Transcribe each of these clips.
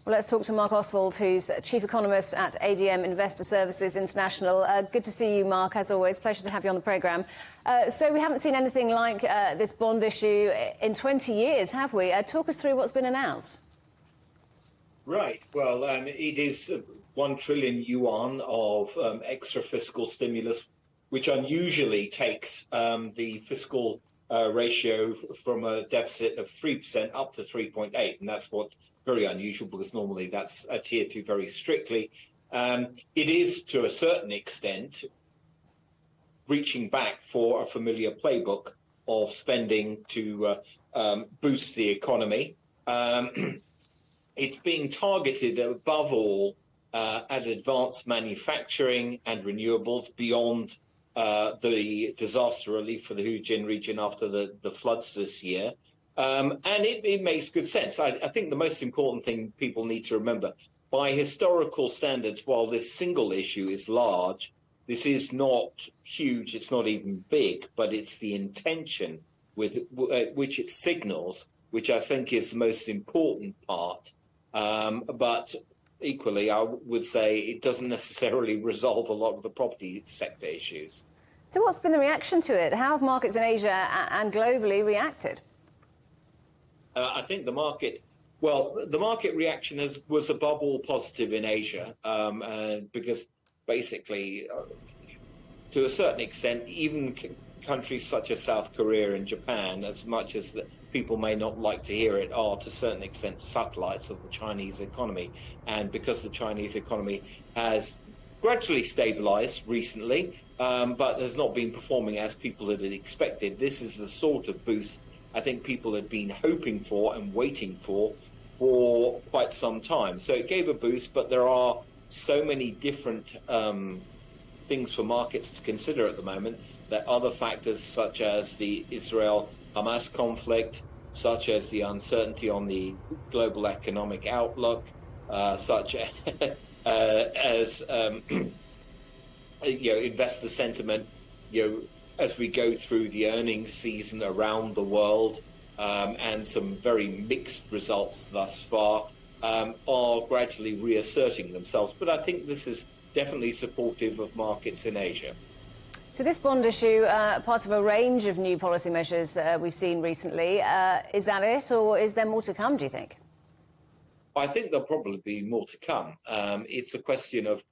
Well, let's talk to Marc Ostwald, who's Chief Economist at ADM Investor Services International. Good to see you, Marc, as always. Pleasure to have you on the programme. So we haven't seen anything like this bond issue in 20 years, have we? Talk us through what's been announced. Right. Well, it is 1 trillion yuan of extra fiscal stimulus, which unusually takes the fiscal ratio from a deficit of 3% up to 3.8%. And that's what's very unusual, because normally that's adhered to very strictly. It is, to a certain extent, reaching back for a familiar playbook of spending to boost the economy. It's being targeted above all at advanced manufacturing and renewables beyond the disaster relief for the Fujian region after the floods this year. And it makes good sense. I think the most important thing people need to remember, by historical standards, while this single issue is large, this is not huge, it's not even big, but it's the intention with which it signals, which I think is the most important part. But equally, I would say it doesn't necessarily resolve a lot of the property sector issues. So what's been the reaction to it? How have markets in Asia and globally reacted? I think the market reaction was above all positive in Asia, because basically, to a certain extent, even countries such as South Korea and Japan, as much as people may not like to hear it, are to a certain extent satellites of the Chinese economy. And because the Chinese economy has gradually stabilized recently, but has not been performing as people had expected, this is the sort of boost I think people had been hoping for and waiting for quite some time. So it gave a boost, but there are so many different things for markets to consider at the moment, that other factors such as the Israel-Hamas conflict, such as the uncertainty on the global economic outlook, such as investor sentiment, as we go through the earnings season around the world, and some very mixed results thus far, are gradually reasserting themselves. But I think this is definitely supportive of markets in Asia. So this bond issue, part of a range of new policy measures we've seen recently. Is that it, or is there more to come, do you think? I think there'll probably be more to come. It's a question of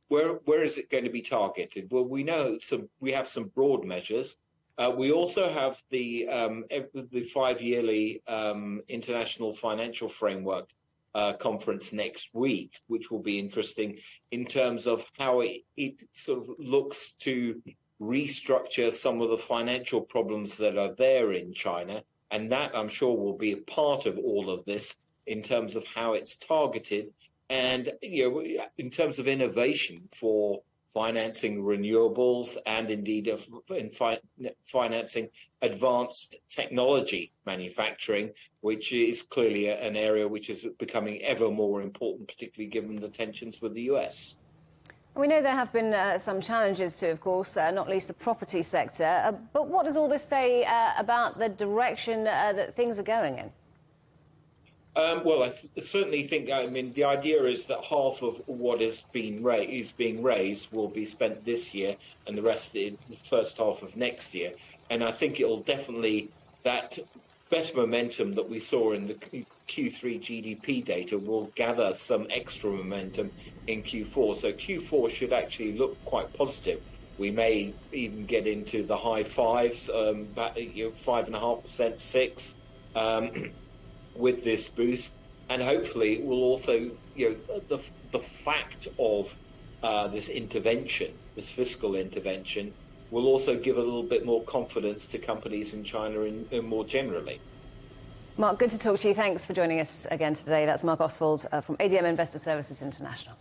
where is it going to be targeted? Well, we know we have some broad measures. We also have the 5-yearly International Financial Framework conference next week, which will be interesting in terms of how it sort of looks to restructure some of the financial problems that are there in China. And that, I'm sure, will be a part of all of this in terms of how it's targeted. And, in terms of innovation for financing renewables and indeed in financing advanced technology manufacturing, which is clearly an area which is becoming ever more important, particularly given the tensions with the US. We know there have been some challenges too, of course, not least the property sector. But what does all this say about the direction that things are going in? Well, I certainly think, the idea is that half of what is being raised will be spent this year, and the rest in the first half of next year. And I think it will definitely, that better momentum that we saw in the Q3 GDP data will gather some extra momentum in Q4. So Q4 should actually look quite positive. We may even get into the high fives, 5.5%, 6%. With this boost, and hopefully it will also, the fact of this intervention, this fiscal intervention, will also give a little bit more confidence to companies in China and more generally. Marc, good to talk to you. Thanks for joining us again today. That's Marc Ostwald from ADM Investor Services International.